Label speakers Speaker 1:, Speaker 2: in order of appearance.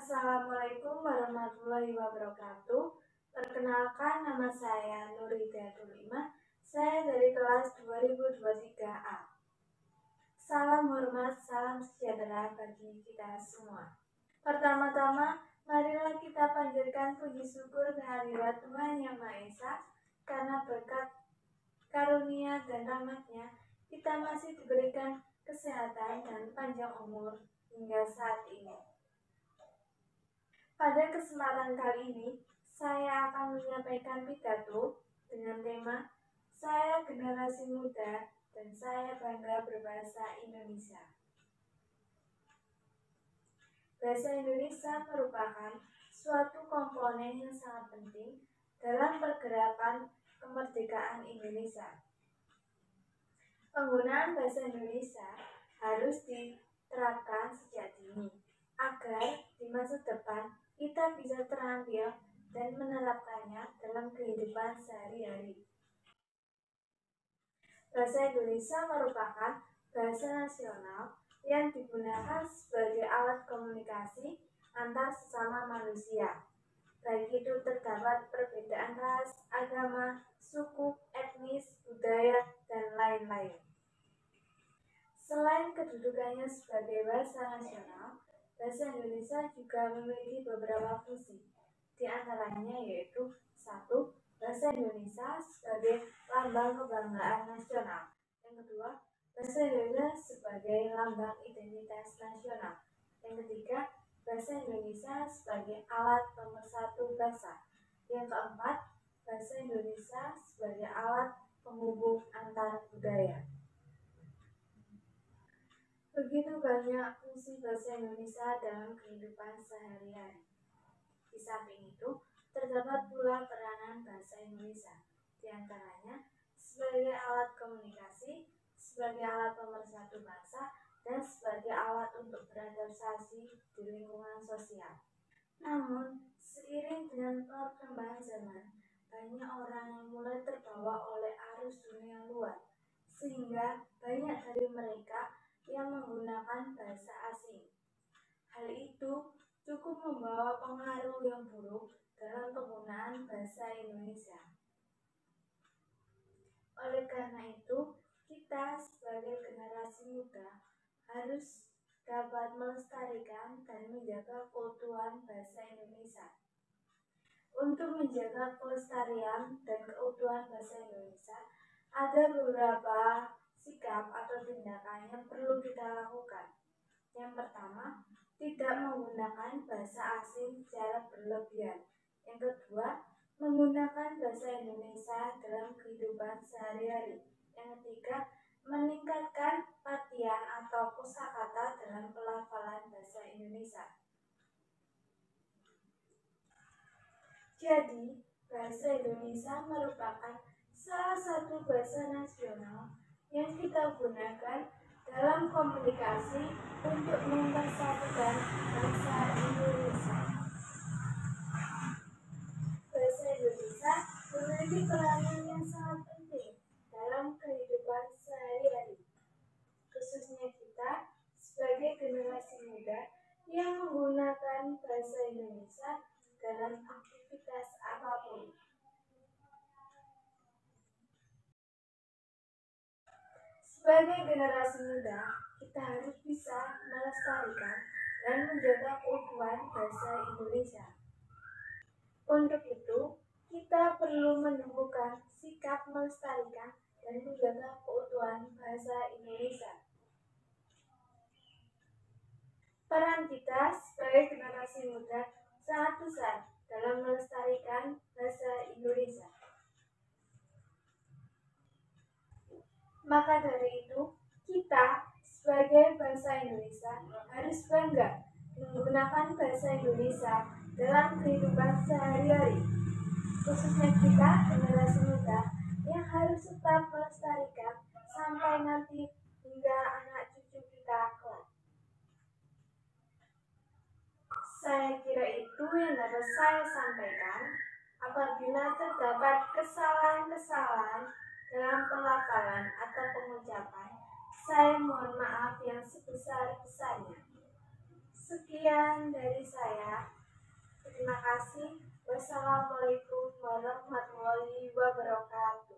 Speaker 1: Assalamualaikum warahmatullahi wabarakatuh. Perkenalkan, nama saya Nuridatul Ima. Saya dari kelas 2023A. Salam hormat, salam sejahtera bagi kita semua. Pertama-tama, marilah kita panjatkan puji syukur kehadirat Tuhan Yang Maha Esa, karena berkat karunia dan rahmat-Nya kita masih diberikan kesehatan dan panjang umur hingga saat ini. Pada kesempatan kali ini, saya akan menyampaikan pidato dengan tema "Saya Generasi Muda dan Saya Bangga Berbahasa Indonesia". Bahasa Indonesia merupakan suatu komponen yang sangat penting dalam pergerakan kemerdekaan Indonesia. Penggunaan bahasa Indonesia harus diterapkan sejak dini, agar di masa depan kita bisa terampil dan menerapkannya dalam kehidupan sehari-hari. Bahasa Indonesia merupakan bahasa nasional yang digunakan sebagai alat komunikasi antar sesama manusia, baik itu terdapat perbedaan ras, agama, suku, etnis, budaya, dan lain-lain. Selain kedudukannya sebagai bahasa nasional, bahasa Indonesia juga memiliki beberapa fungsi, di antaranya yaitu 1. Bahasa Indonesia sebagai lambang kebanggaan nasional. Yang kedua, bahasa Indonesia sebagai lambang identitas nasional. Yang ketiga, bahasa Indonesia sebagai alat pemersatu bangsa. Yang keempat, bahasa Indonesia sebagai alat penghubung antar budaya. Begitu banyak fungsi bahasa Indonesia dalam kehidupan sehari-hari. Di samping itu, terdapat pula peranan bahasa Indonesia, di antaranya sebagai alat komunikasi, sebagai alat pemersatu bangsa, dan sebagai alat untuk beradaptasi di lingkungan sosial. Namun, seiring dengan perkembangan zaman, banyak orang yang mulai terbawa oleh arus dunia luar, sehingga banyak dari mereka yang menggunakan bahasa asing. Hal itu cukup membawa pengaruh yang buruk dalam penggunaan bahasa Indonesia. Oleh karena itu, kita sebagai generasi muda harus dapat melestarikan dan menjaga keutuhan bahasa Indonesia. Untuk menjaga kelestarian dan keutuhan bahasa Indonesia, ada beberapa sikap atau tindakan yang perlu kita lakukan. Yang pertama, tidak menggunakan bahasa asing secara berlebihan. Yang kedua, menggunakan bahasa Indonesia dalam kehidupan sehari-hari. Yang ketiga, meningkatkan latihan atau kosakata dalam pelafalan bahasa Indonesia. Jadi, bahasa Indonesia merupakan salah satu bahasa nasional yang kita gunakan dalam komunikasi untuk mempersatukan bangsa Indonesia. Bahasa Indonesia memiliki peranan yang sangat penting dalam kehidupan sehari-hari, khususnya kita sebagai generasi muda yang menggunakan bahasa Indonesia dalam aktivitas apapun. Sebagai generasi muda, kita harus bisa melestarikan dan menjaga keutuhan bahasa Indonesia. Untuk itu, kita perlu menumbuhkan sikap melestarikan dan menjaga keutuhan bahasa Indonesia. Peran kita sebagai generasi muda sangat besar dalam melestarikan bahasa Indonesia. Maka dari itu, kita sebagai bangsa Indonesia harus bangga menggunakan bahasa Indonesia dalam kehidupan sehari-hari. Khususnya kita, generasi muda, yang harus tetap melestarikan sampai nanti hingga anak cucu kita kelak. Saya kira itu yang dapat saya sampaikan. Apabila terdapat kesalahan-kesalahan dalam pelafalan atau pengucapan, saya mohon maaf yang sebesar-besarnya. Sekian dari saya. Terima kasih. Wassalamualaikum warahmatullahi wabarakatuh.